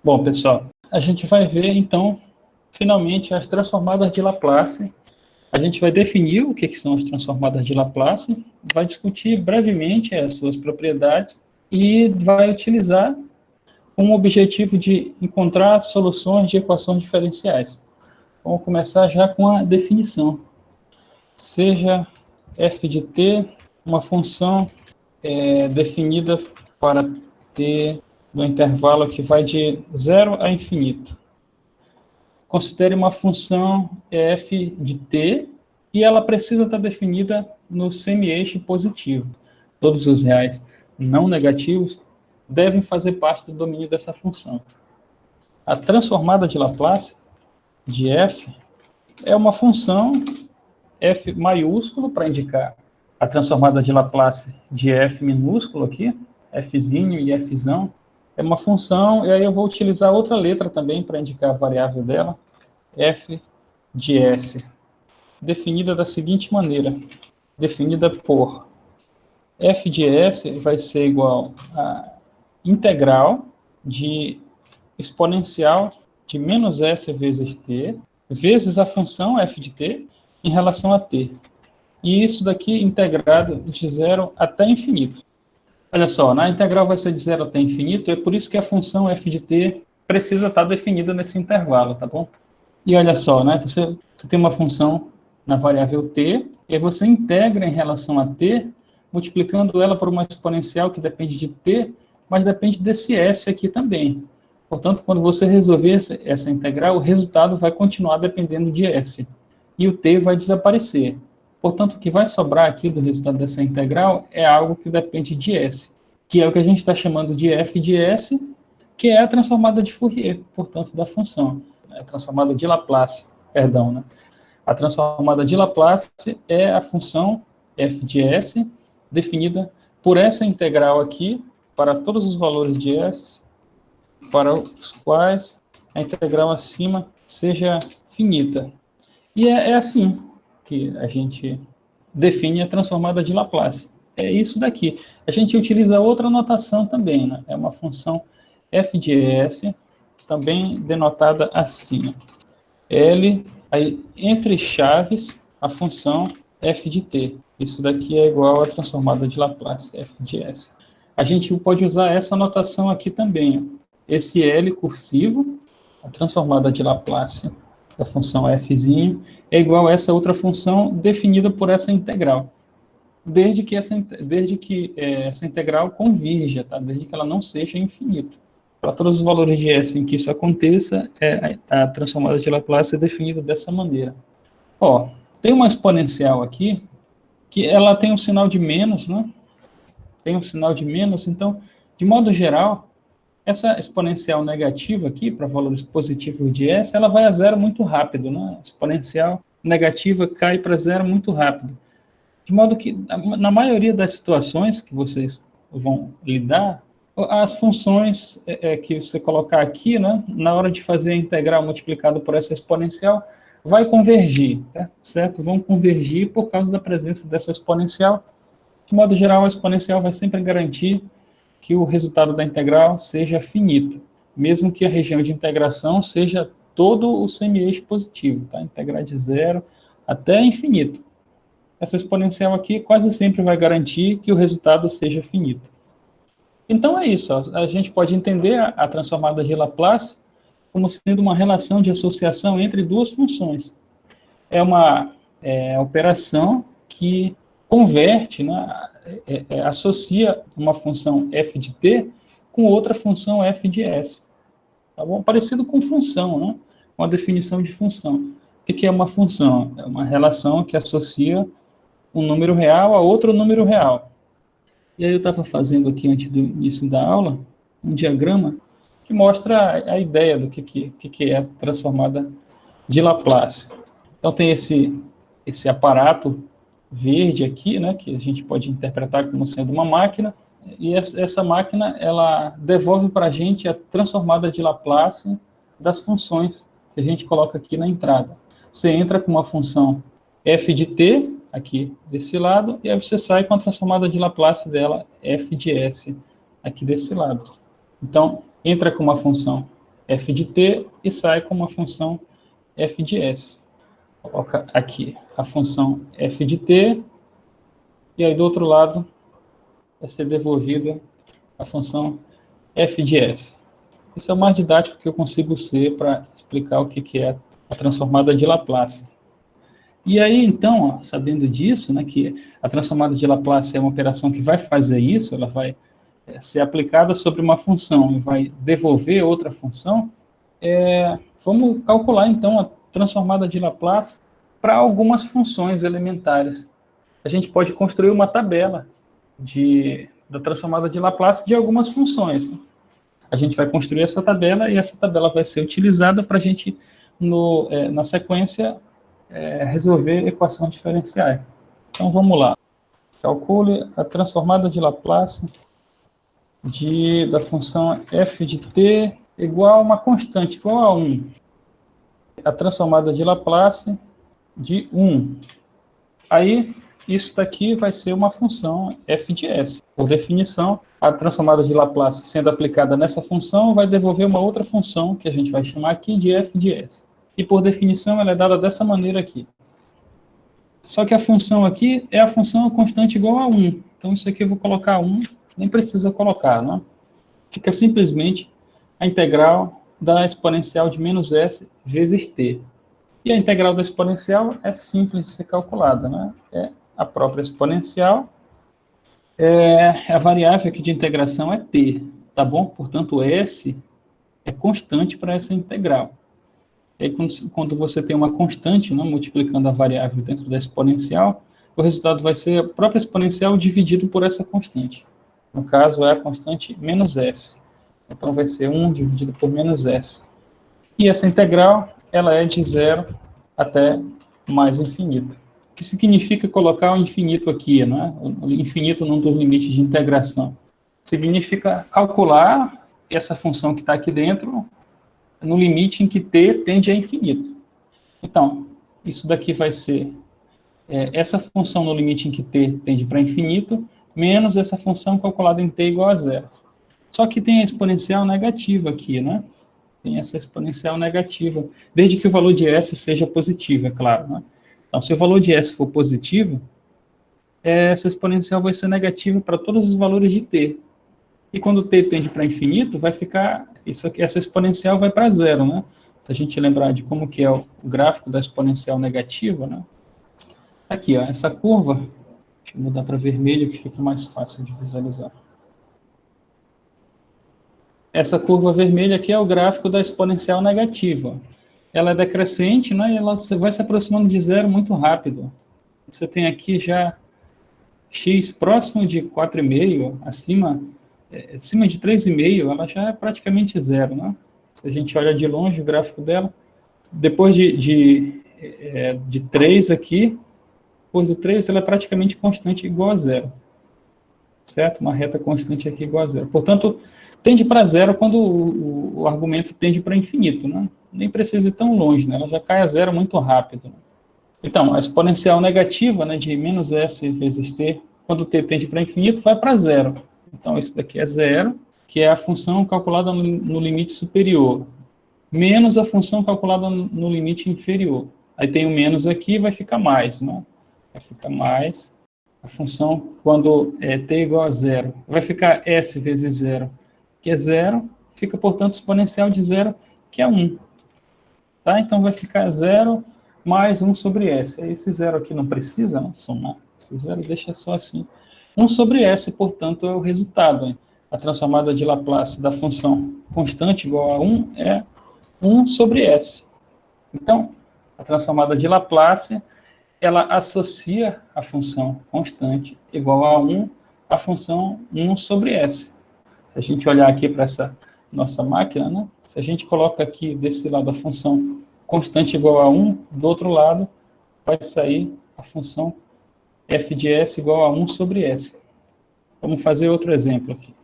Bom, pessoal, a gente vai ver, então, finalmente, as transformadas de Laplace. A gente vai definir o que são as transformadas de Laplace, vai discutir brevemente as suas propriedades e vai utilizar com o objetivo de encontrar soluções de equações diferenciais. Vamos começar já com a definição. Seja f de t uma função definida para t no intervalo que vai de 0 a infinito. Considere uma função f de t e ela precisa estar definida no semi-eixo positivo. Todos os reais não negativos devem fazer parte do domínio dessa função. A transformada de Laplace de f é uma função f maiúsculo para indicar a transformada de Laplace de f minúsculo aqui, fzinho e fzão. É uma função, e aí eu vou utilizar outra letra também para indicar a variável dela, f de s, definida da seguinte maneira, definida por f de s vai ser igual a integral de exponencial de menos s vezes t, vezes a função f de t em relação a t. E isso daqui integrado de 0 até infinito. Olha só, na integral vai ser de 0 até infinito, é por isso que a função f de t precisa estar definida nesse intervalo, tá bom? E olha só, né, você tem uma função na variável t, e você integra em relação a t, multiplicando ela por uma exponencial que depende de t, mas depende desse s aqui também. Portanto, quando você resolver essa integral, o resultado vai continuar dependendo de s. E o t vai desaparecer. Portanto, o que vai sobrar aqui do resultado dessa integral é algo que depende de s, que é o que a gente está chamando de f de s, que é a transformada de Fourier, portanto, da função. A transformada de Laplace, perdão, né? A transformada de Laplace é a função f de s, definida por essa integral aqui, para todos os valores de s, para os quais a integral acima seja finita. E é assim que a gente define a transformada de Laplace. É isso daqui. A gente utiliza outra notação também, né? É uma função f de s, também denotada assim. L, aí, entre chaves, a função f de t. Isso daqui é igual à transformada de Laplace, f de s. A gente pode usar essa notação aqui também. Esse L cursivo, a transformada de Laplace da função fzinho, é igual a essa outra função definida por essa integral. Desde que essa integral convirja, tá? Desde que ela não seja infinito. Para todos os valores de s em que isso aconteça, a transformada de Laplace é definida dessa maneira. Ó, tem uma exponencial aqui, que ela tem um sinal de menos, né? Tem um sinal de menos, então, de modo geral, essa exponencial negativa aqui, para valores positivos de s, ela vai a zero muito rápido, né? A exponencial negativa cai para zero muito rápido. De modo que, na maioria das situações que vocês vão lidar, as funções que você colocar aqui, né, na hora de fazer a integral multiplicada por essa exponencial, vai convergir, tá? Certo? Vão convergir por causa da presença dessa exponencial. De modo geral, a exponencial vai sempre garantir que o resultado da integral seja finito, mesmo que a região de integração seja todo o semi-eixo positivo, tá? Integrar de zero até infinito. Essa exponencial aqui quase sempre vai garantir que o resultado seja finito. Então é isso, ó. A gente pode entender a transformada de Laplace como sendo uma relação de associação entre duas funções. É uma operação que converte, né, associa uma função f de t com outra função f de s. Tá bom? Parecido com função, né? Uma definição de função. O que é uma função? É uma relação que associa um número real a outro número real. E aí eu estava fazendo aqui, antes do início da aula, um diagrama que mostra a ideia do que é a transformada de Laplace. Então tem esse aparato verde aqui, né, que a gente pode interpretar como sendo uma máquina, e essa máquina, ela devolve para a gente a transformada de Laplace das funções que a gente coloca aqui na entrada. Você entra com uma função f de t, aqui desse lado, e aí você sai com a transformada de Laplace dela, f de s, aqui desse lado. Então, entra com uma função f de t e sai com uma função f de s. Coloca aqui a função f de t, e aí do outro lado vai ser devolvida a função f de s. Isso é o mais didático que eu consigo ser para explicar o que é a transformada de Laplace. E aí, então, ó, sabendo disso, né, que a transformada de Laplace é uma operação que vai fazer isso, ela vai ser aplicada sobre uma função e vai devolver outra função, vamos calcular, então, a transformada de Laplace para algumas funções elementares. A gente pode construir uma tabela da transformada de Laplace de algumas funções. A gente vai construir essa tabela e essa tabela vai ser utilizada para a gente, na sequência, resolver equações diferenciais. Então, vamos lá. Calcule a transformada de Laplace da função f de t igual a uma constante, igual a 1. A transformada de Laplace de 1. Aí, isso daqui vai ser uma função f de s. Por definição, a transformada de Laplace sendo aplicada nessa função vai devolver uma outra função, que a gente vai chamar aqui de f de s. E, por definição, ela é dada dessa maneira aqui. Só que a função aqui é a função constante igual a 1. Então, isso aqui eu vou colocar 1, nem precisa colocar, né? Fica simplesmente a integral da exponencial de menos s vezes t. E a integral da exponencial é simples de ser calculada, né? É a própria exponencial. A variável aqui de integração é t, tá bom? Portanto, s é constante para essa integral. E aí, quando você tem uma constante, né, multiplicando a variável dentro da exponencial, o resultado vai ser a própria exponencial dividido por essa constante. No caso, é a constante menos s. Então, vai ser 1 dividido por menos s. E essa integral, ela é de 0 até mais infinito. O que significa colocar o infinito aqui, né? O infinito num dos limites de integração. Significa calcular essa função que está aqui dentro no limite em que t tende a infinito. Então, isso daqui vai ser essa função no limite em que t tende para infinito, menos essa função calculada em t igual a 0. Só que tem a exponencial negativa aqui, né? Tem essa exponencial negativa, desde que o valor de s seja positivo, é claro, né? Então, se o valor de s for positivo, essa exponencial vai ser negativa para todos os valores de t. E quando t tende para infinito, vai ficar, essa exponencial vai para 0, né? Se a gente lembrar de como que é o gráfico da exponencial negativa, né? Aqui, ó, essa curva, deixa eu mudar para vermelho que fica mais fácil de visualizar. Essa curva vermelha aqui é o gráfico da exponencial negativa. Ela é decrescente, né? E ela vai se aproximando de 0 muito rápido. Você tem aqui já x próximo de 4,5, acima de 3,5, ela já é praticamente 0, né? Se a gente olha de longe o gráfico dela, depois de 3 aqui, depois do 3, ela é praticamente constante igual a 0. Certo? Uma reta constante aqui igual a 0. Portanto, tende para 0 quando o argumento tende para infinito, né? Nem precisa ir tão longe, né? Ela já cai a 0 muito rápido. Então, a exponencial negativa, né, de menos s vezes t, quando t tende para infinito, vai para 0. Então, isso daqui é 0, que é a função calculada no limite superior, menos a função calculada no limite inferior. Aí tem o menos aqui, vai ficar mais, né? Vai ficar mais. A função, quando t igual a 0, vai ficar s vezes 0, que é 0, fica, portanto, exponencial de 0, que é 1. Tá? Então, vai ficar 0 mais 1 sobre s. Esse 0 aqui não precisa, né, somar. Esse 0 deixa só assim. 1 sobre s, portanto, é o resultado. Hein? A transformada de Laplace da função constante igual a 1 é 1 sobre s. Então, a transformada de Laplace, ela associa a função constante igual a 1 à função 1 sobre s. Se a gente olhar aqui para essa nossa máquina, né? Se a gente coloca aqui desse lado a função constante igual a 1, do outro lado vai sair a função f de s igual a 1 sobre s. Vamos fazer outro exemplo aqui.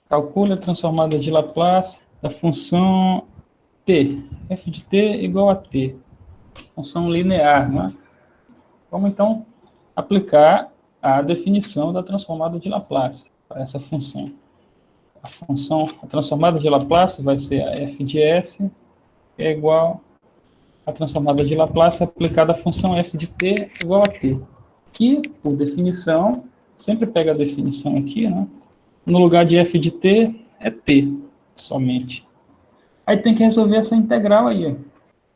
Calcule a transformada de Laplace da função t, f de t igual a t, função linear, né? Vamos, então, aplicar a definição da transformada de Laplace para essa função. a transformada de Laplace vai ser a f de s, que é igual a transformada de Laplace aplicada à função f de t igual a t, que, por definição, sempre pega a definição aqui, né? No lugar de f de t, é t, somente. Aí tem que resolver essa integral aí, ó.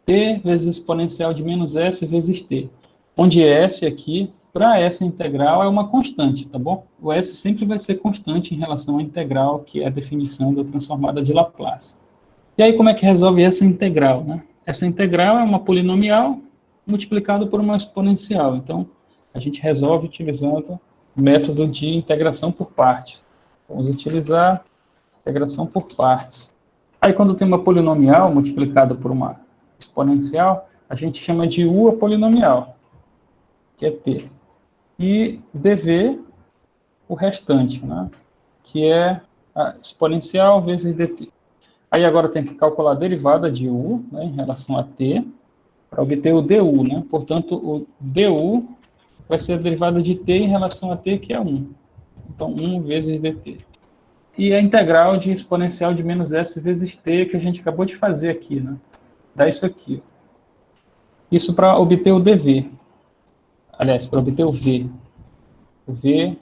T vezes exponencial de menos s vezes t, onde s aqui, para essa integral, é uma constante, tá bom? O s sempre vai ser constante em relação à integral, que é a definição da transformada de Laplace. E aí, como é que resolve essa integral, né? Essa integral é uma polinomial multiplicada por uma exponencial. Então, a gente resolve utilizando o método de integração por partes. Vamos utilizar integração por partes. Aí, quando tem uma polinomial multiplicada por uma exponencial, a gente chama de u a polinomial, que é t. E dv, o restante, né? Que é a exponencial vezes dt. Aí agora tem que calcular a derivada de u, né, em relação a t, para obter o du, né? Portanto, o du vai ser a derivada de t em relação a t, que é 1. Então, 1 vezes dt. E a integral de exponencial de menos s vezes t, que a gente acabou de fazer aqui, né? Dá isso aqui. Isso para obter o dv. Aliás, para obter o v. O v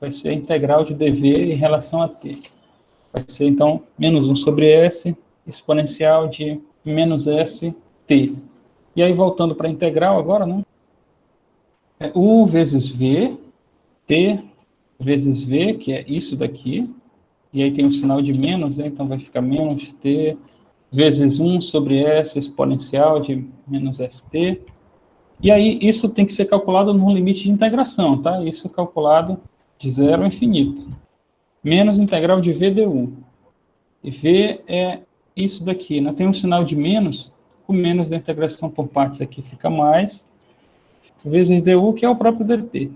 vai ser a integral de dv em relação a t. Vai ser, então, menos 1 sobre s, exponencial de menos s, t. E aí, voltando para a integral agora, né? É u vezes v, t vezes v, que é isso daqui. E aí tem um sinal de menos, né? Então vai ficar menos t vezes 1 sobre s exponencial de menos st. E aí isso tem que ser calculado no limite de integração, tá? Isso calculado de 0 a infinito. Menos integral de v du. E v é isso daqui, né? Tem um sinal de menos, o menos da integração por partes aqui fica mais, vezes du, que é o próprio dt.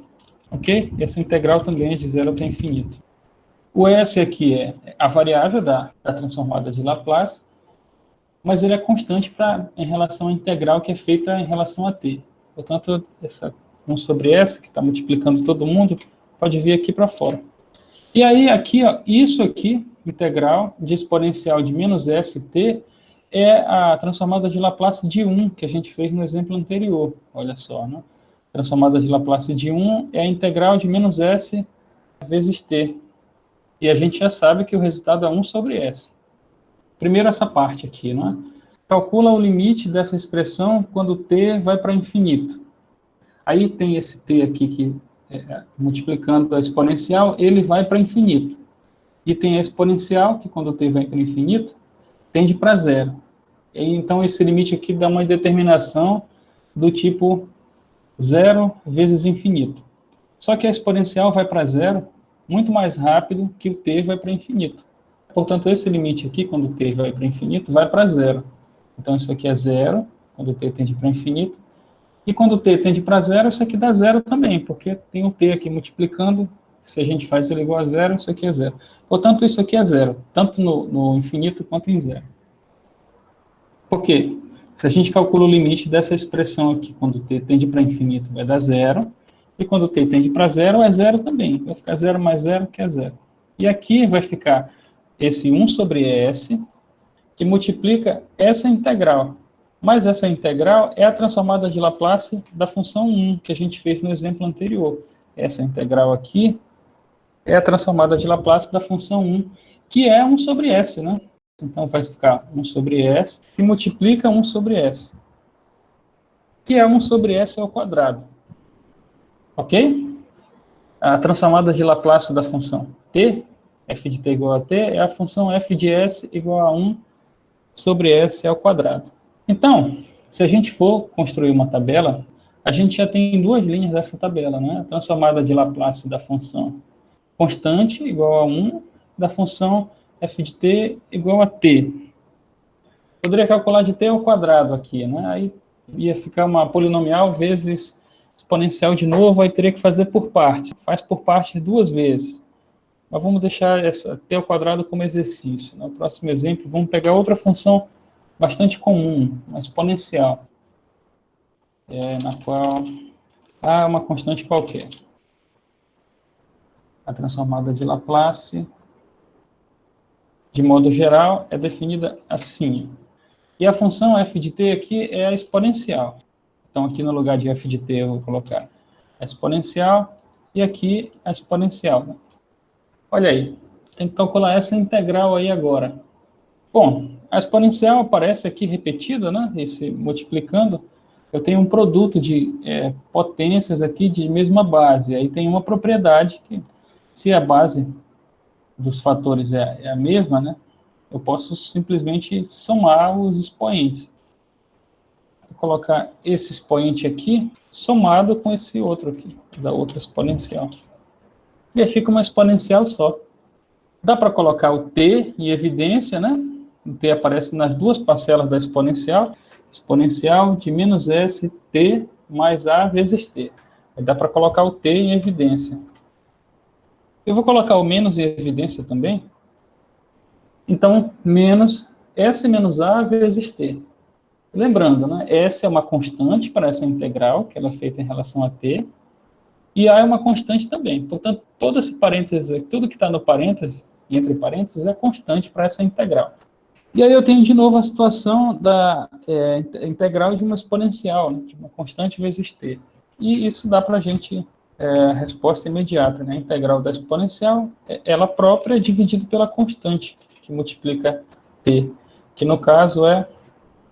Ok? E essa integral também é de 0 até infinito. O s aqui é a variável da transformada de Laplace, mas ele é constante em relação à integral que é feita em relação a t. Portanto, essa 1 sobre s, que está multiplicando todo mundo, pode vir aqui para fora. E aí, aqui, ó, isso aqui, integral de exponencial de menos st, é a transformada de Laplace de 1, que a gente fez no exemplo anterior. Olha só, né? Transformada de Laplace de 1 é a integral de menos s vezes t. E a gente já sabe que o resultado é 1 sobre s. Primeiro essa parte aqui, né? Calcula o limite dessa expressão quando t vai para infinito. Aí tem esse t aqui que, multiplicando a exponencial, ele vai para infinito. E tem a exponencial, que quando t vai para infinito, tende para zero. E, então esse limite aqui dá uma determinação do tipo 0 vezes infinito. Só que a exponencial vai para zero muito mais rápido que o t vai para infinito. Portanto, esse limite aqui, quando t vai para infinito, vai para zero. Então, isso aqui é zero, quando t tende para infinito. E quando t tende para zero, isso aqui dá zero também, porque tem o t aqui multiplicando. Se a gente faz ele igual a zero, isso aqui é zero. Portanto, isso aqui é zero, tanto no infinito quanto em zero. Por quê? Se a gente calcula o limite dessa expressão aqui, quando t tende para infinito, vai dar zero. E quando t tende para zero, é zero também. Vai ficar zero mais zero, que é zero. E aqui vai ficar esse 1 sobre s, que multiplica essa integral. Mas essa integral é a transformada de Laplace da função 1, que a gente fez no exemplo anterior. Essa integral aqui é a transformada de Laplace da função 1, que é 1 sobre s, né? Então vai ficar 1 sobre s, que multiplica 1 sobre s, que é 1 sobre s ao quadrado. Ok? A transformada de Laplace da função t, f de t igual a t, é a função f de s igual a 1 sobre s ao quadrado. Então, se a gente for construir uma tabela, a gente já tem duas linhas dessa tabela, né? A transformada de Laplace da função constante igual a 1, da função f de t igual a t. Poderia calcular de t ao quadrado aqui, né? Aí ia ficar uma polinomial vezes exponencial de novo, aí teria que fazer por partes. Faz por partes duas vezes. Mas vamos deixar essa t ao quadrado como exercício. No próximo exemplo, vamos pegar outra função bastante comum, uma exponencial, na qual há uma constante qualquer. A transformada de Laplace de modo geral, é definida assim. E a função f de t aqui é a exponencial. Então, aqui no lugar de f de t, eu vou colocar a exponencial e aqui a exponencial, né? Olha aí, tem que calcular essa integral aí agora. Bom, a exponencial aparece aqui repetida, né? Esse multiplicando. Eu tenho um produto de potências aqui de mesma base. Aí tem uma propriedade que, se a base dos fatores é a mesma, né? Eu posso simplesmente somar os expoentes. Vou colocar esse expoente aqui, somado com esse outro aqui, da outra exponencial. E aí fica uma exponencial só. Dá para colocar o t em evidência, né? O t aparece nas duas parcelas da exponencial. Exponencial de menos s, t, mais a vezes t. Aí dá para colocar o t em evidência. Eu vou colocar o menos em evidência também. Então, menos s menos a vezes t. Lembrando, né? S é uma constante para essa integral, que ela é feita em relação a t, e a é uma constante também. Portanto, todo esse parênteses, tudo que está no parênteses, entre parênteses, é constante para essa integral. E aí eu tenho de novo a situação da integral de uma exponencial, né? De uma constante vezes t. E isso dá para a gente a resposta imediata, né? A integral da exponencial, ela própria é dividida pela constante, que multiplica t, que no caso é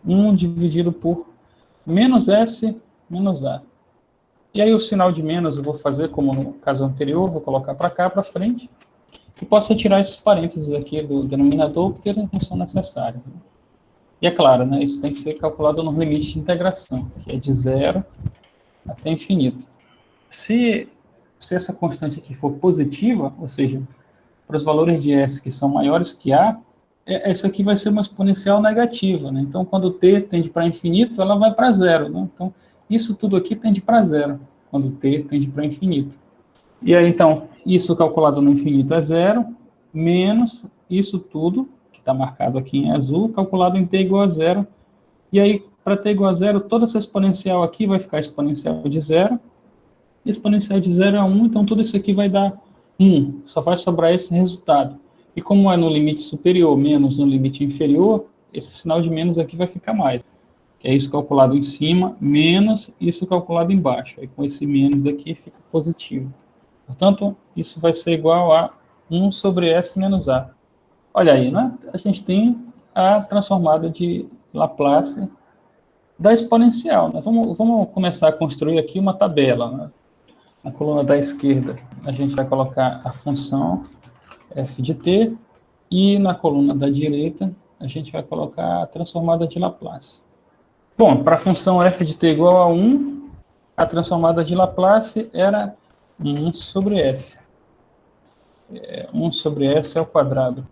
1 dividido por menos s menos a. E aí o sinal de menos eu vou fazer como no caso anterior, vou colocar para cá, para frente, e posso retirar esses parênteses aqui do denominador, porque eles não são necessários. E é claro, né, isso tem que ser calculado no limite de integração, que é de 0 até infinito. Se essa constante aqui for positiva, ou seja, para os valores de s que são maiores que a, essa aqui vai ser uma exponencial negativa, né? Então, quando t tende para infinito, ela vai para zero, né? Então, isso tudo aqui tende para zero, quando t tende para infinito. E aí, então, isso calculado no infinito é zero, menos isso tudo, que está marcado aqui em azul, calculado em t igual a zero. E aí, para t igual a zero, toda essa exponencial aqui vai ficar exponencial de zero. Exponencial de zero é 1, então tudo isso aqui vai dar 1. Só vai sobrar esse resultado. E como é no limite superior menos no limite inferior, esse sinal de menos aqui vai ficar mais. Que é isso calculado em cima, menos isso calculado embaixo. Aí com esse menos daqui fica positivo. Portanto, isso vai ser igual a 1 sobre S menos A. Olha aí, né? A gente tem a transformada de Laplace da exponencial, né? Vamos começar a construir aqui uma tabela, né? Na coluna da esquerda, a gente vai colocar a função f de t, e na coluna da direita, a gente vai colocar a transformada de Laplace. Bom, para a função f de t igual a 1, a transformada de Laplace era 1 sobre s. 1 sobre s ao quadrado.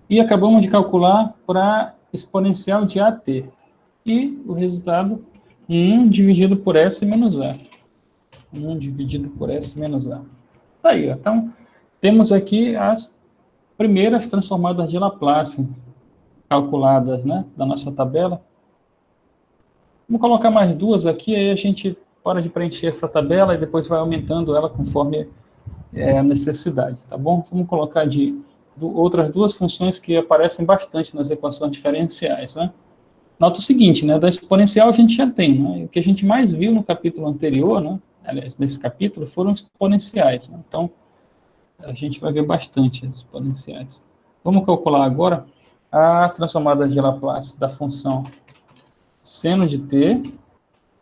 E acabamos de calcular para exponencial de at. E o resultado, 1 dividido por s menos a. 1 dividido por s menos a. Tá aí, ó. Então, temos aqui as primeiras transformadas de Laplace calculadas, né, da nossa tabela. Vamos colocar mais duas aqui, aí a gente para de preencher essa tabela e depois vai aumentando ela conforme a necessidade, tá bom? Vamos colocar outras duas funções que aparecem bastante nas equações diferenciais, né? Nota o seguinte, né, da exponencial a gente já tem, né? O que a gente mais viu no capítulo anterior, né, aliás, nesse capítulo, foram exponenciais, né? Então, a gente vai ver bastante as exponenciais. Vamos calcular agora a transformada de Laplace da função seno de t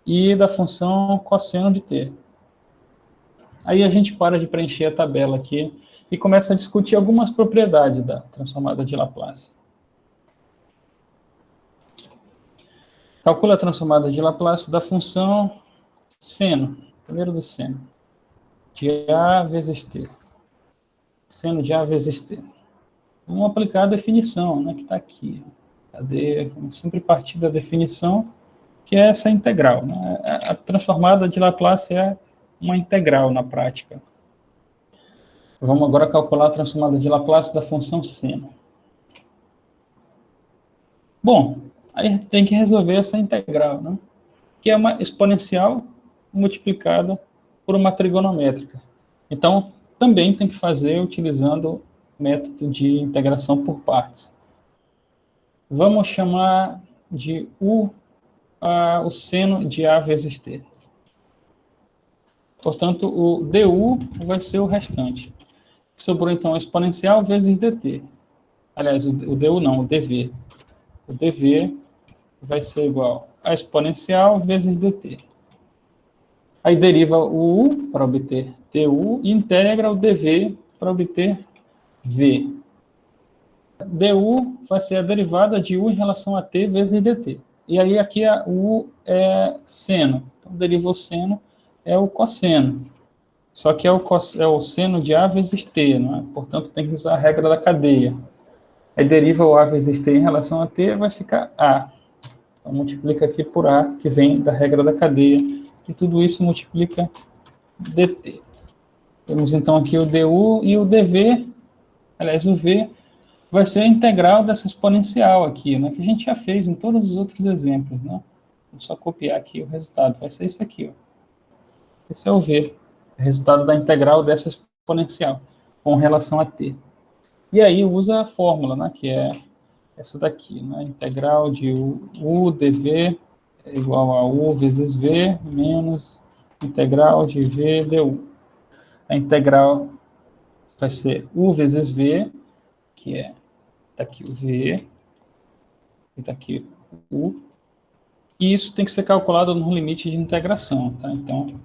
e da função cosseno de t. Aí a gente para de preencher a tabela aqui e começa a discutir algumas propriedades da transformada de Laplace. Calcula a transformada de Laplace da função seno, primeiro do seno, de a vezes t. Seno de a vezes t. Vamos aplicar a definição, né, que está aqui. Cadê? Vamos sempre partir da definição, que é essa integral, né? A transformada de Laplace é uma integral na prática. Vamos agora calcular a transformada de Laplace da função seno. Bom, aí tem que resolver essa integral, né? Que é uma exponencial multiplicada por uma trigonométrica. Então, também tem que fazer utilizando método de integração por partes. Vamos chamar de o seno de A vezes T. Portanto, o du vai ser o restante. Sobrou, então, exponencial vezes dt. Aliás, o du não, o dv. O dv vai ser igual a exponencial vezes dt. Aí deriva o u para obter du e integra o dv para obter v. du vai ser a derivada de u em relação a t vezes dt. E aí aqui o u é seno. Então, deriva o seno, é o cosseno. Só que é o seno de A vezes T, não é? Portanto, tem que usar a regra da cadeia. Aí deriva o A vezes T em relação a T, vai ficar A. Então, multiplica aqui por A, que vem da regra da cadeia. E tudo isso multiplica dt. Temos, então, aqui o du e o dv. Aliás, o v vai ser a integral dessa exponencial aqui, né? Que a gente já fez em todos os outros exemplos, né? Vou só copiar aqui o resultado. Vai ser isso aqui, ó. Esse é o v. Resultado da integral dessa exponencial com relação a t. E aí usa a fórmula, né, que é essa daqui, né, integral de u dv é igual a u vezes v menos integral de v du. A integral vai ser u vezes v, que é daqui o v, e daqui o u, e isso tem que ser calculado no limite de integração, tá? Então,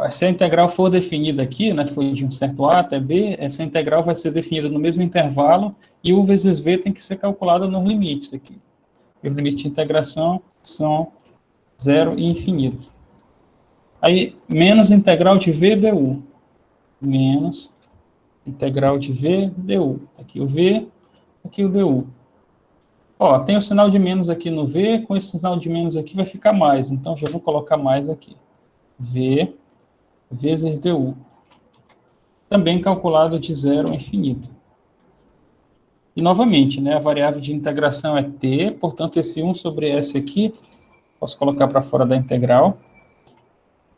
se a integral for definida aqui, né, foi de um certo A até B, essa integral vai ser definida no mesmo intervalo e u vezes v tem que ser calculada nos limites aqui. E os limites de integração são 0 e infinito. Aí, menos integral de v du. Menos integral de v du. Aqui o v, aqui o du. Ó, tem o sinal de menos aqui no v, com esse sinal de menos aqui vai ficar mais. Então, já vou colocar mais aqui. V vezes du. Também calculado de 0 a infinito. E, novamente, né, a variável de integração é t, portanto, esse 1 sobre s aqui, posso colocar para fora da integral.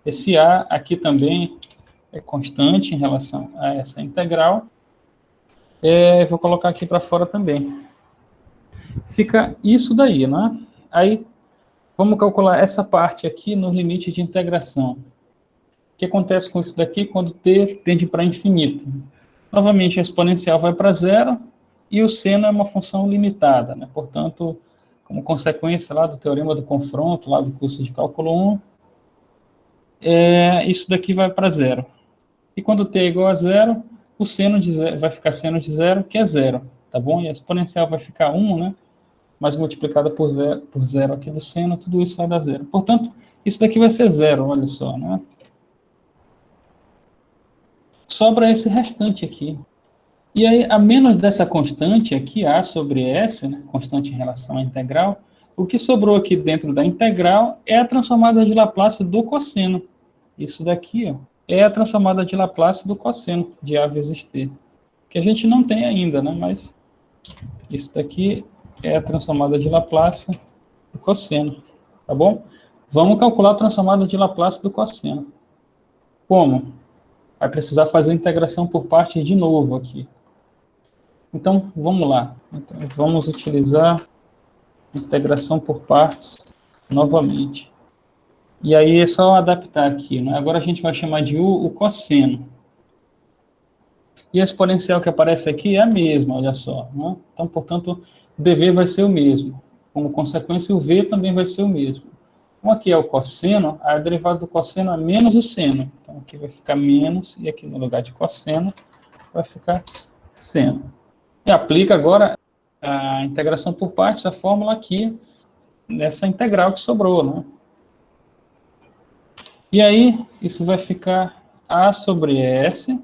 Esse a aqui também é constante em relação a essa integral. Vou colocar aqui para fora também. Fica isso daí, né? Aí, vamos calcular essa parte aqui no limite de integração. O que acontece com isso daqui quando t tende para infinito? Novamente, a exponencial vai para zero e o seno é uma função limitada, né? Portanto, como consequência lá do teorema do confronto, lá do curso de cálculo 1, isso daqui vai para zero. E quando t é igual a zero, o seno de zero vai ficar seno de zero, que é zero, tá bom? E a exponencial vai ficar 1, né? Mas multiplicada por zero aqui do seno, tudo isso vai dar zero. Portanto, isso daqui vai ser zero, olha só, né? Sobra esse restante aqui. E aí, a menos dessa constante aqui, A sobre S, né, constante em relação à integral, o que sobrou aqui dentro da integral é a transformada de Laplace do cosseno. Isso daqui, ó, é a transformada de Laplace do cosseno de A vezes T. Que a gente não tem ainda, né, mas isso daqui é a transformada de Laplace do cosseno, tá bom? Vamos calcular a transformada de Laplace do cosseno. Como? Vai precisar fazer a integração por partes de novo aqui. Então, vamos lá. Então, vamos utilizar integração por partes novamente. E aí é só adaptar aqui, né? Agora a gente vai chamar de u o cosseno. E a exponencial que aparece aqui é a mesma, olha só, né? Então, portanto, o dv vai ser o mesmo. Como consequência, o v também vai ser o mesmo. Como aqui é o cosseno, a derivada do cosseno é menos o seno. Então, aqui vai ficar menos, e aqui no lugar de cosseno, vai ficar seno. E aplica agora a integração por partes, a fórmula aqui, nessa integral que sobrou, né? E aí, isso vai ficar A sobre S,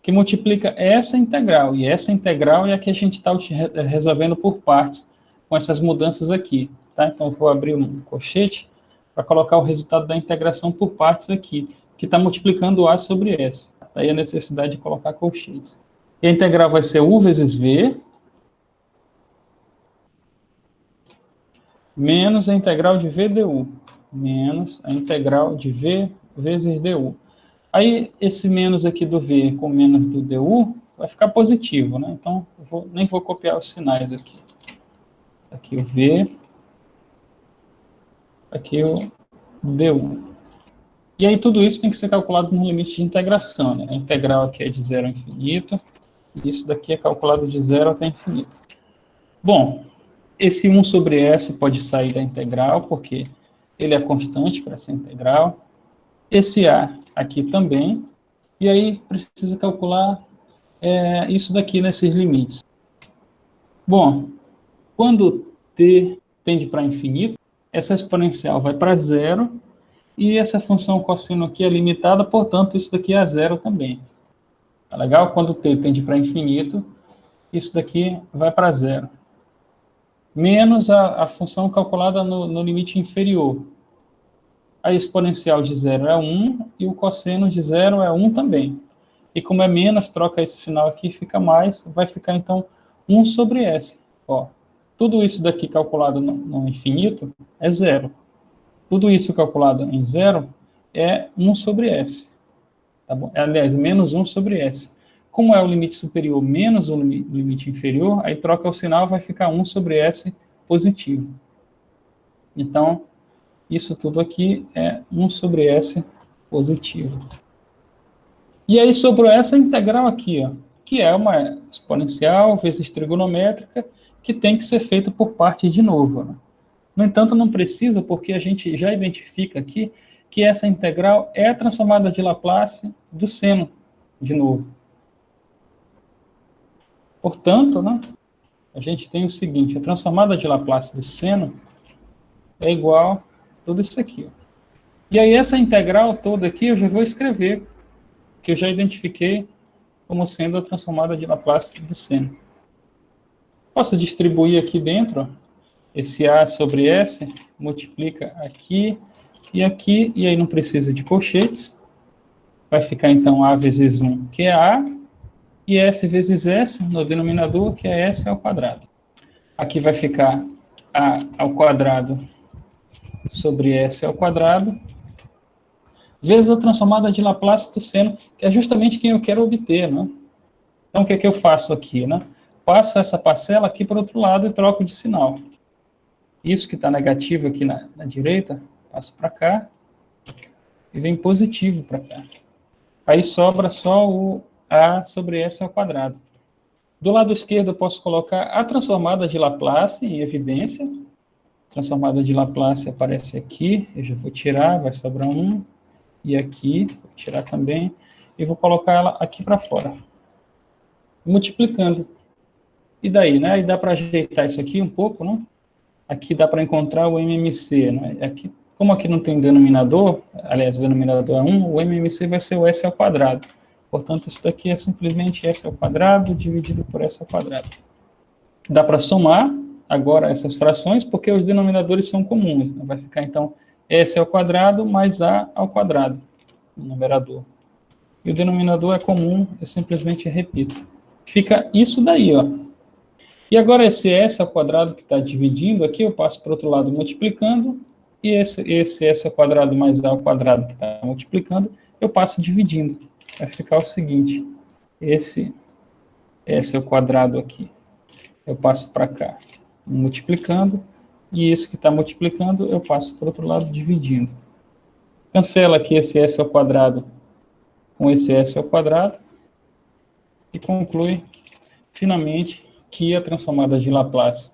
que multiplica essa integral. E essa integral é a que a gente está resolvendo por partes, com essas mudanças aqui. Tá? Então, eu vou abrir um colchete para colocar o resultado da integração por partes aqui, que está multiplicando A sobre S. Daí a necessidade de colocar colchetes. E a integral vai ser u vezes v, menos a integral de v du, menos a integral de v vezes du. Aí, esse menos aqui do v com menos do du, vai ficar positivo, né? Então, nem vou copiar os sinais aqui. Aqui o V, aqui o D1. E aí tudo isso tem que ser calculado no limite de integração, né? A integral aqui é de 0 a infinito, e isso daqui é calculado de 0 até infinito. Bom, esse 1 sobre S pode sair da integral, porque ele é constante para essa integral. Esse A aqui também. E aí precisa calcular isso daqui nesses limites. Bom, quando t tende para infinito, essa exponencial vai para zero, e essa função cosseno aqui é limitada, portanto, isso daqui é zero também. Tá legal? Quando t tende para infinito, isso daqui vai para zero. Menos a função calculada no limite inferior. A exponencial de zero é 1, e o cosseno de zero é 1 também. E como é menos, troca esse sinal aqui, fica mais, vai ficar então 1 sobre S. Ó, tudo isso daqui calculado no infinito é zero. Tudo isso calculado em zero é 1 sobre S. Tá bom? Aliás, menos 1 sobre S. Como é o limite superior menos o limite inferior, aí troca o sinal, vai ficar 1 sobre S positivo. Então, isso tudo aqui é 1 sobre S positivo. E aí sobrou essa integral aqui, ó, que é uma exponencial vezes trigonométrica, que tem que ser feita por parte de novo, né? No entanto, não precisa, porque a gente já identifica aqui que essa integral é a transformada de Laplace do seno, de novo. Portanto, né, a gente tem o seguinte: a transformada de Laplace do seno é igual a tudo isso aqui, ó. E aí essa integral toda aqui eu já vou escrever, que eu já identifiquei como sendo a transformada de Laplace do seno. Posso distribuir aqui dentro, ó, esse A sobre S, multiplica aqui, e aí não precisa de colchetes. Vai ficar então A vezes 1, que é A, e S vezes S no denominador, que é S ao quadrado. Aqui vai ficar A ao quadrado sobre S ao quadrado, vezes a transformada de Laplace do seno, que é justamente quem eu quero obter, né? Então, o que é que eu faço aqui, né? Passo essa parcela aqui para o outro lado e troco de sinal. Isso que está negativo aqui na direita, passo para cá, e vem positivo para cá. Aí sobra só o A sobre S ao quadrado. Do lado esquerdo, eu posso colocar a transformada de Laplace em evidência. A transformada de Laplace aparece aqui, eu já vou tirar, vai sobrar 1. E aqui, vou tirar também, e vou colocar ela aqui para fora. Multiplicando. E daí, né? Aí dá para ajeitar isso aqui um pouco, né? Aqui dá para encontrar o MMC, né? Aqui, como aqui não tem denominador, aliás, o denominador é 1, o MMC vai ser o S ao quadrado. Portanto, isso daqui é simplesmente S ao quadrado dividido por S ao quadrado. Dá para somar agora essas frações, porque os denominadores são comuns, né? Vai ficar, então, S ao quadrado mais A ao quadrado, no numerador. E o denominador é comum, eu simplesmente repito. Fica isso daí, ó. E agora esse S ao quadrado que está dividindo aqui, eu passo para o outro lado multiplicando, e esse S ao quadrado mais A ao quadrado que está multiplicando, eu passo dividindo. Vai ficar o seguinte: esse S ao quadrado aqui, eu passo para cá, multiplicando, e isso que está multiplicando, eu passo para o outro lado dividindo. Cancela aqui esse S ao quadrado com esse S ao quadrado, e conclui, finalmente, que a transformada de Laplace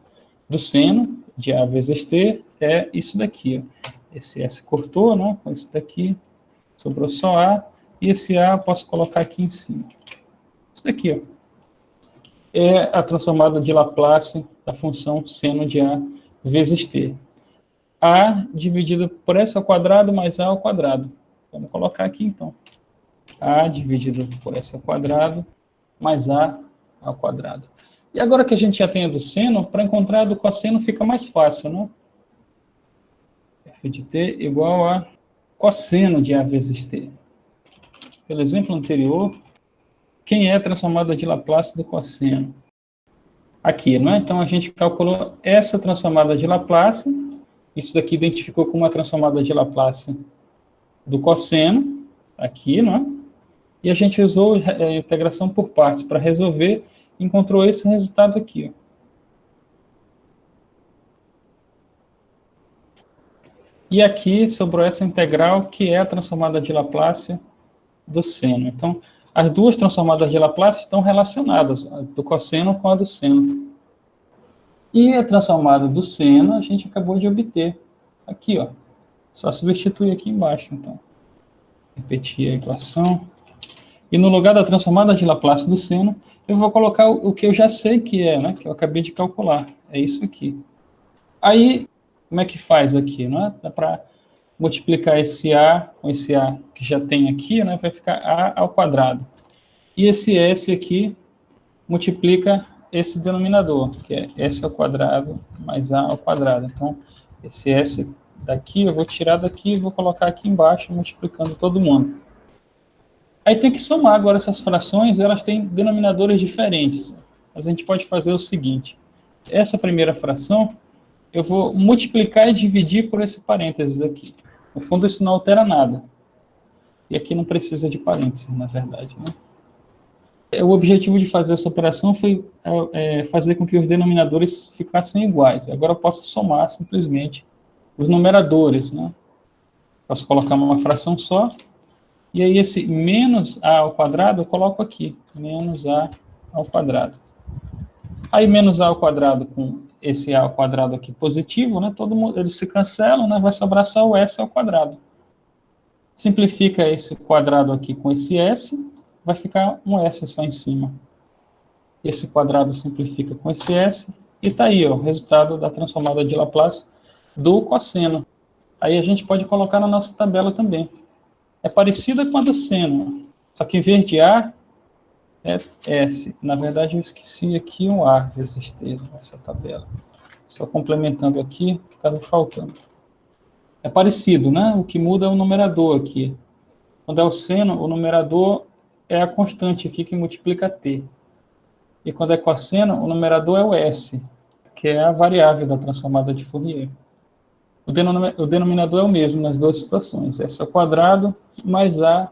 do seno de A vezes T é isso daqui, ó. Esse S cortou, né, com isso daqui, sobrou só A, e esse A eu posso colocar aqui em cima. Isso daqui, ó, é a transformada de Laplace da função seno de A vezes T. A dividido por S ao quadrado mais A ao quadrado. Vamos colocar aqui, então. A dividido por S ao quadrado mais A ao quadrado. E agora que a gente já tem a do seno, para encontrar a do cosseno fica mais fácil, né? F de t igual a cosseno de A vezes t. Pelo exemplo anterior, quem é a transformada de Laplace do cosseno? Aqui, não é? Então, a gente calculou essa transformada de Laplace, isso daqui identificou como uma transformada de Laplace do cosseno, aqui, não é? E a gente usou a integração por partes para resolver e encontrou esse resultado aqui. E aqui sobrou essa integral, que é a transformada de Laplace do seno. Então, as duas transformadas de Laplace estão relacionadas, a do cosseno com a do seno. E a transformada do seno a gente acabou de obter. Aqui, ó. Só substituir aqui embaixo, então. Repetir a equação. E no lugar da transformada de Laplace do seno, eu vou colocar o que eu já sei que é, né? Que eu acabei de calcular. É isso aqui. Aí, como é que faz aqui, né? Dá para multiplicar esse A com esse A que já tem aqui, né? Vai ficar A ao quadrado. E esse S aqui multiplica esse denominador, que é S ao quadrado mais A ao quadrado. Então, esse S daqui, eu vou tirar daqui e vou colocar aqui embaixo, multiplicando todo mundo. Aí tem que somar agora essas frações, elas têm denominadores diferentes. Mas a gente pode fazer o seguinte, essa primeira fração, eu vou multiplicar e dividir por esse parênteses aqui. No fundo, isso não altera nada. E aqui não precisa de parênteses, na verdade, né? O objetivo de fazer essa operação foi fazer com que os denominadores ficassem iguais. Agora eu posso somar simplesmente os numeradores, né? Posso colocar uma fração só, e aí esse menos a ao quadrado eu coloco aqui, menos a ao quadrado. Aí menos a ao quadrado com esse a ao quadrado aqui positivo, né? Eles se cancelam, né? Vai sobrar só o s ao quadrado. Simplifica esse quadrado aqui com esse s, vai ficar um S só em cima. Esse quadrado simplifica com esse S, e está aí, ó, o resultado da transformada de Laplace do cosseno. Aí a gente pode colocar na nossa tabela também. É parecida com a do seno, só que em vez de A, é S. Na verdade, eu esqueci aqui um A vezes T nessa tabela. Só complementando aqui, o que estava faltando. É parecido, né? O que muda é o numerador aqui. Quando é o seno, o numerador é a constante aqui que multiplica T. E quando é cosseno, o numerador é o S, que é a variável da transformada de Fourier. O denominador é o mesmo nas duas situações, S ao quadrado mais A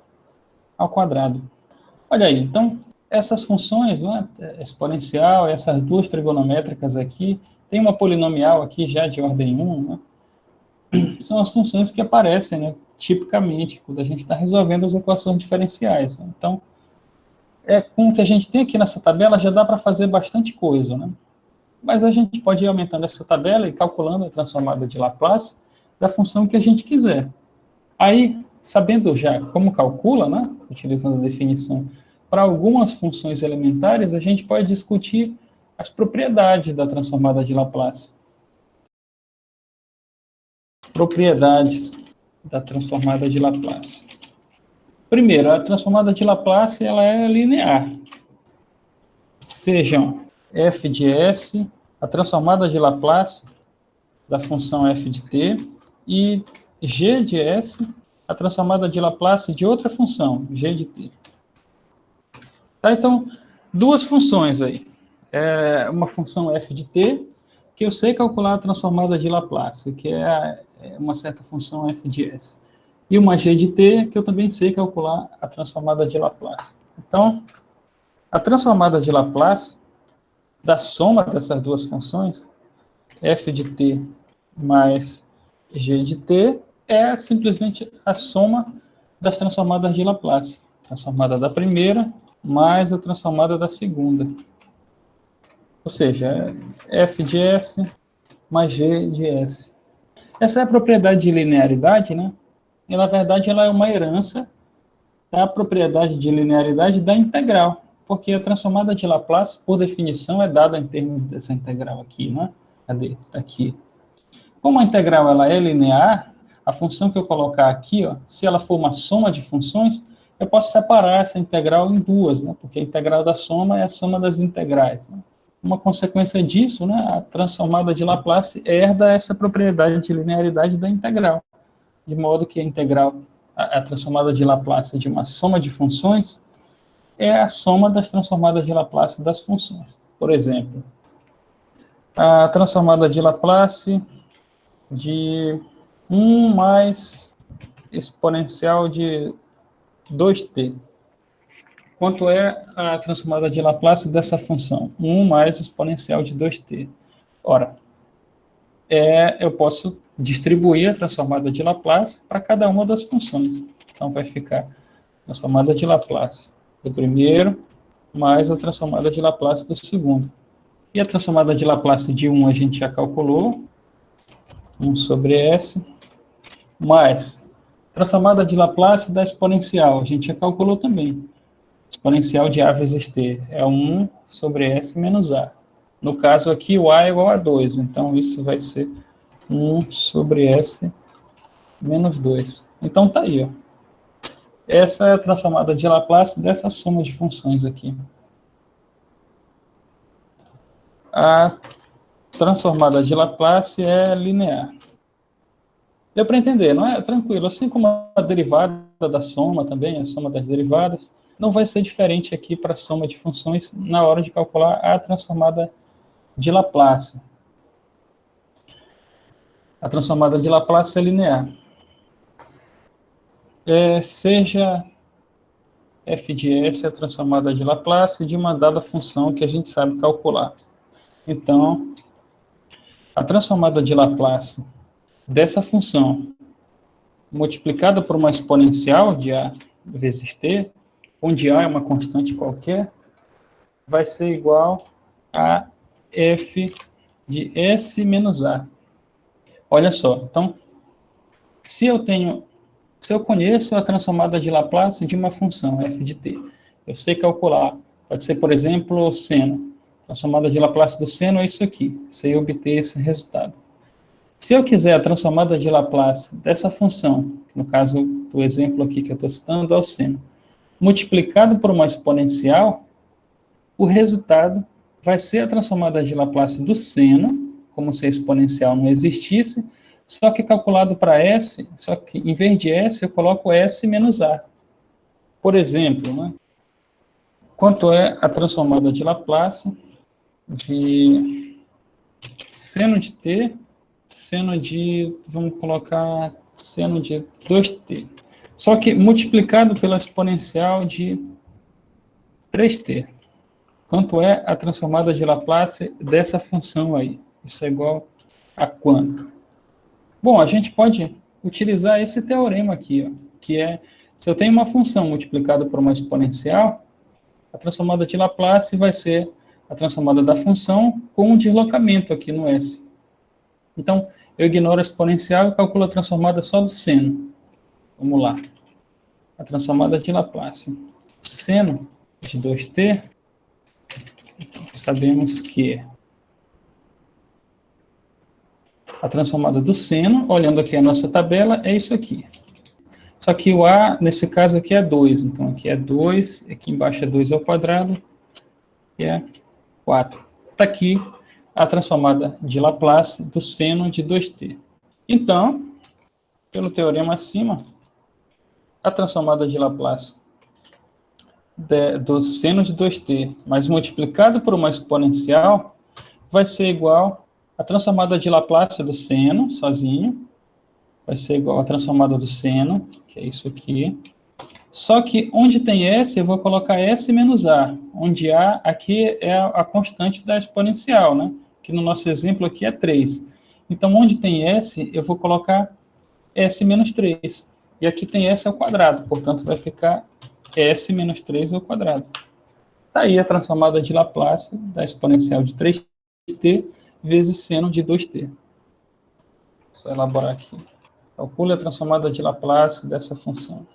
ao quadrado. Olha aí, então, essas funções, né, exponencial, essas duas trigonométricas aqui, tem uma polinomial aqui já de ordem 1, né, são as funções que aparecem, né, tipicamente, quando a gente está resolvendo as equações diferenciais. Né? Então, com o que a gente tem aqui nessa tabela, já dá para fazer bastante coisa, né? Mas a gente pode ir aumentando essa tabela e calculando a transformada de Laplace da função que a gente quiser. Aí, sabendo já como calcula, né, utilizando a definição, para algumas funções elementares, a gente pode discutir as propriedades da transformada de Laplace. Propriedades da transformada de Laplace. Primeiro, a transformada de Laplace ela é linear. Sejam f de s, a transformada de Laplace da função f de t, e g de s, a transformada de Laplace de outra função, g de t. Tá, então, duas funções aí. Uma função f de t, que eu sei calcular a transformada de Laplace, que é uma certa função f de s. E uma g de t, que eu também sei calcular a transformada de Laplace. Então, a transformada de Laplace da soma dessas duas funções, f de t mais g de t, é simplesmente a soma das transformadas de Laplace. Transformada da primeira mais a transformada da segunda. Ou seja, f de s mais g de s. Essa é a propriedade de linearidade, né? E, na verdade, ela é uma herança da propriedade de linearidade da integral, porque a transformada de Laplace, por definição, é dada em termos dessa integral aqui, né? Cadê? Aqui. Como a integral ela é linear, a função que eu colocar aqui, ó, se ela for uma soma de funções, eu posso separar essa integral em duas, né? Porque a integral da soma é a soma das integrais. Né? Uma consequência disso, né, a transformada de Laplace herda essa propriedade de linearidade da integral, de modo que a integral, a transformada de Laplace de uma soma de funções, é a soma das transformadas de Laplace das funções. Por exemplo, a transformada de Laplace de 1 mais exponencial de 2t. quanto é a transformada de Laplace dessa função? 1 mais exponencial de 2t. Ora, eu posso distribuir a transformada de Laplace para cada uma das funções. Então, vai ficar transformada de Laplace do primeiro mais a transformada de Laplace do segundo. E a transformada de Laplace de 1 a gente já calculou, 1 sobre S, mais transformada de Laplace da exponencial, a gente já calculou também. Exponencial de A vezes T é 1 sobre S menos A. No caso aqui, o A é igual a 2, então isso vai ser 1 sobre S menos 2. Então tá aí, ó. Essa é a transformada de Laplace dessa soma de funções aqui. A transformada de Laplace é linear. Deu para entender, não é? Tranquilo. Assim como a derivada da soma também, a soma das derivadas, não vai ser diferente aqui para a soma de funções na hora de calcular a transformada de Laplace. A transformada de Laplace é linear. Seja f de s a transformada de Laplace de uma dada função que a gente sabe calcular. Então, a transformada de Laplace dessa função multiplicada por uma exponencial de a vezes t, onde a é uma constante qualquer, vai ser igual a f de s menos a. Olha só, então, se eu conheço a transformada de Laplace de uma função, f de t, eu sei calcular, pode ser, por exemplo, seno. A transformada de Laplace do seno é isso aqui, sei obter esse resultado. Se eu quiser a transformada de Laplace dessa função, no caso do exemplo aqui que eu estou citando, é o seno, multiplicado por uma exponencial, o resultado vai ser a transformada de Laplace do seno, como se a exponencial não existisse, só que calculado para S, só que em vez de S, eu coloco S menos A. Por exemplo, né? Quanto é a transformada de Laplace de seno de t, seno de, vamos colocar, seno de 2t. Só que multiplicado pela exponencial de 3t. Quanto é a transformada de Laplace dessa função aí? Isso é igual a quanto? Bom, a gente pode utilizar esse teorema aqui, ó, que é, se eu tenho uma função multiplicada por uma exponencial, a transformada de Laplace vai ser a transformada da função com um deslocamento aqui no S. Então, eu ignoro a exponencial e calculo a transformada só do seno. Vamos lá. A transformada de Laplace. Seno de 2t, sabemos que a transformada do seno, olhando aqui a nossa tabela, é isso aqui. Só que o A, nesse caso aqui, é 2. Então, aqui é 2, aqui embaixo é 2 ao quadrado, que é 4. Está aqui a transformada de Laplace do seno de 2t. Então, pelo teorema acima, a transformada de Laplace do seno de 2t, mas multiplicado por uma exponencial, vai ser igual a transformada de Laplace do seno, sozinho, vai ser igual a transformada do seno, que é isso aqui. Só que onde tem S, eu vou colocar S menos A, onde A aqui é a constante da exponencial, né? Que no nosso exemplo aqui é 3. Então, onde tem S, eu vou colocar S menos 3. E aqui tem S ao quadrado, portanto, vai ficar S menos 3 ao quadrado. Está aí a transformada de Laplace da exponencial de 3t vezes seno de 2t. Só elaborar aqui. Calcule a transformada de Laplace dessa função.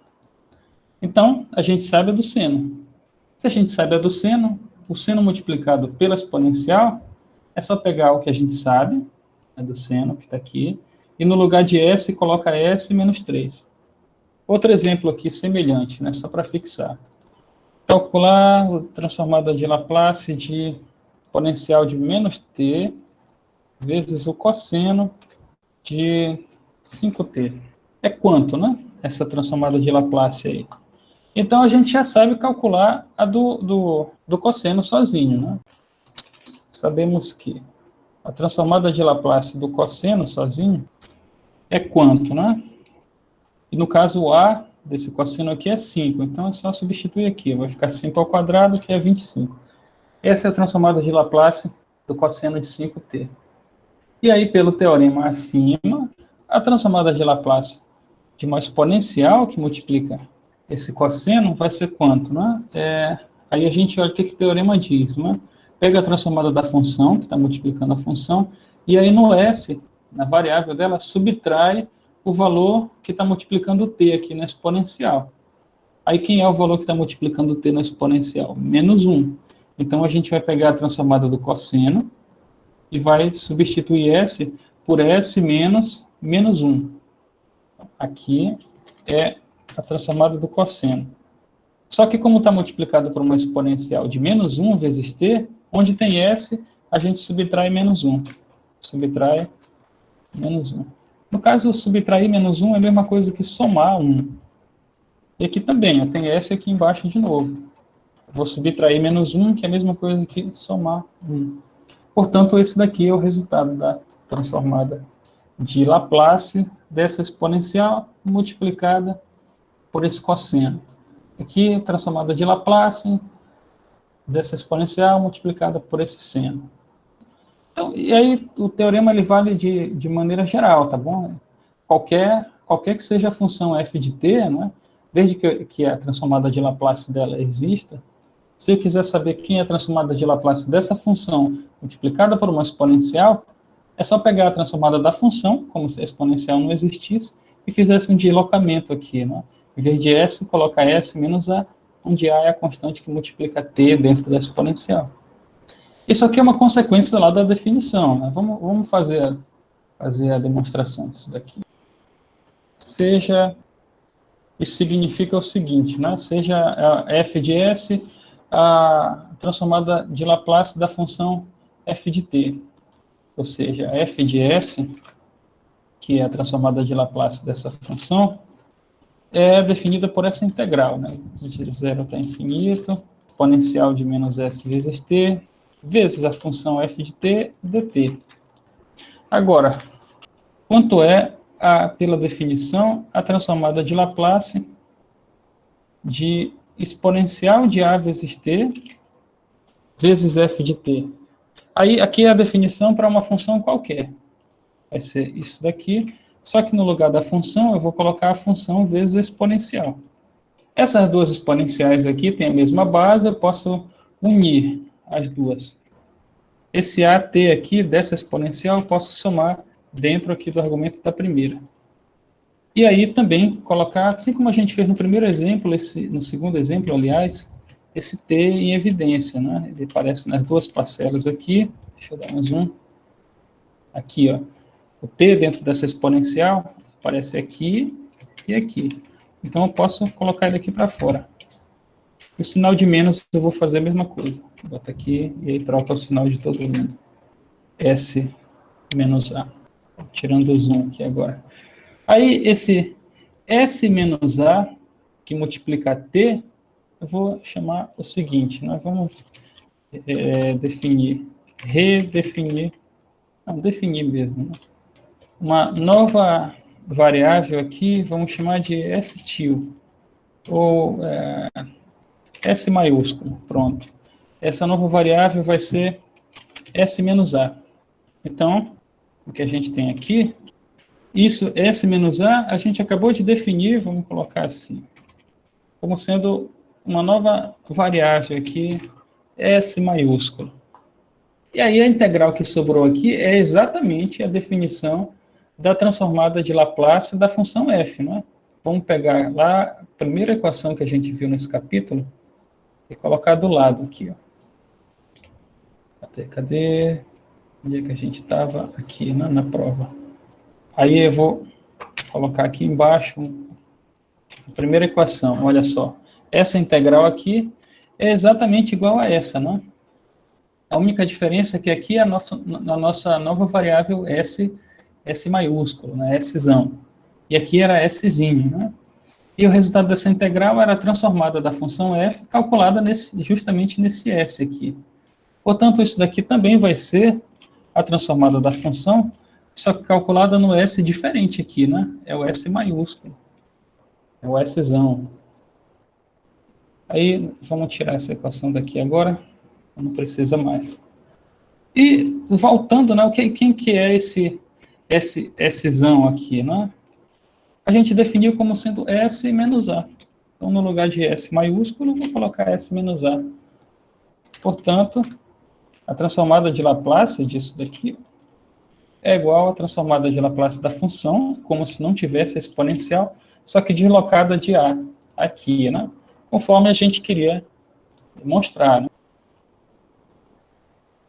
Então, a gente sabe a do seno. Se a gente sabe a do seno, o seno multiplicado pela exponencial, é só pegar o que a gente sabe, é do seno, que está aqui, e no lugar de S, coloca S menos 3. Outro exemplo aqui semelhante, né, só para fixar. Calcular a transformada de Laplace de exponencial de menos t vezes o cosseno de 5t. É quanto, né? Essa transformada de Laplace aí. Então, a gente já sabe calcular a do cosseno sozinho, né? Sabemos que a transformada de Laplace do cosseno sozinho é quanto, né? E no caso, o A desse cosseno aqui é 5, então é só substituir aqui, vai ficar 5 ao quadrado, que é 25. Essa é a transformada de Laplace do cosseno de 5t. E aí, pelo teorema acima, a transformada de Laplace de uma exponencial que multiplica esse cosseno vai ser quanto, né? Aí a gente olha o que o teorema diz, né? Pega a transformada da função, que está multiplicando a função, e aí no S, na variável dela, subtrai o valor que está multiplicando o t aqui na exponencial. Aí quem é o valor que está multiplicando o t na exponencial? Menos 1. Então a gente vai pegar a transformada do cosseno e vai substituir S por S menos menos 1. Aqui é a transformada do cosseno. Só que como está multiplicado por uma exponencial de menos 1 vezes t, onde tem S, a gente subtrai menos 1. Subtrai menos 1. No caso, subtrair menos 1 é a mesma coisa que somar 1. E aqui também, tem S aqui embaixo de novo. Vou subtrair menos 1, que é a mesma coisa que somar 1. Portanto, esse daqui é o resultado da transformada de Laplace dessa exponencial multiplicada por esse cosseno. Aqui, a transformada de Laplace dessa exponencial multiplicada por esse seno. Então, e aí, o teorema ele vale de maneira geral, tá bom? Qualquer que seja a função f de t, né, desde que a transformada de Laplace dela exista, se eu quiser saber quem é a transformada de Laplace dessa função multiplicada por uma exponencial, é só pegar a transformada da função, como se a exponencial não existisse, e fizesse um deslocamento aqui, né? Em vez de S, colocar S menos A, onde A é a constante que multiplica T dentro da exponencial. Isso aqui é uma consequência lá da definição, né? Vamos fazer a demonstração disso daqui. Isso significa o seguinte, né? Seja a f de S a transformada de Laplace da função f de t. Ou seja, a f de S, que é a transformada de Laplace dessa função, é definida por essa integral, né? De 0 até infinito, exponencial de menos s vezes t, vezes a função f de t dt. Agora, quanto é, pela definição, a transformada de Laplace de exponencial de a vezes t vezes f de t? Aí, aqui é a definição para uma função qualquer. Vai ser isso daqui, só que no lugar da função eu vou colocar a função vezes a exponencial. Essas duas exponenciais aqui têm a mesma base, eu posso unir as duas. Esse AT aqui, dessa exponencial, eu posso somar dentro aqui do argumento da primeira. E aí também colocar, assim como a gente fez no primeiro exemplo, no segundo exemplo, aliás, esse T em evidência, né? Ele aparece nas duas parcelas aqui, deixa eu dar um zoom. Aqui, ó, o T dentro dessa exponencial aparece aqui e aqui. Então eu posso colocar ele aqui para fora. O sinal de menos eu vou fazer a mesma coisa. Bota aqui e aí troca o sinal de todo mundo. S menos A. Tirando o zoom aqui agora. Aí esse S menos A, que multiplica T, eu vou chamar o seguinte. Nós vamos definir mesmo. Né? Uma nova variável aqui, vamos chamar de S til. Ou S maiúsculo, pronto. Essa nova variável vai ser S menos A. Então, o que a gente tem aqui, isso, S menos A gente acabou de definir, vamos colocar assim, como sendo uma nova variável aqui, S maiúsculo. E aí a integral que sobrou aqui é exatamente a definição da transformada de Laplace da função f, né? Vamos pegar lá a primeira equação que a gente viu nesse capítulo e colocar do lado aqui, ó. Cadê? Onde é que a gente estava? Aqui, né, na prova. Aí eu vou colocar aqui embaixo a primeira equação, olha só. Essa integral aqui é exatamente igual a essa, né? A única diferença é que aqui a nossa nova variável S maiúsculo, né, Szão. E aqui era Szinho, né? E o resultado dessa integral era a transformada da função f calculada justamente nesse S aqui. Portanto, isso daqui também vai ser a transformada da função, só que calculada no S diferente aqui, né? É o S maiúsculo. É o Szão. Aí, vamos tirar essa equação daqui agora, não precisa mais. E, voltando, né, quem que é esse Szão aqui, né? A gente definiu como sendo S menos A. Então, no lugar de S maiúsculo, vou colocar S menos A. Portanto, a transformada de Laplace disso daqui é igual à transformada de Laplace da função, como se não tivesse exponencial, só que deslocada de A aqui, né? Conforme a gente queria demonstrar, né?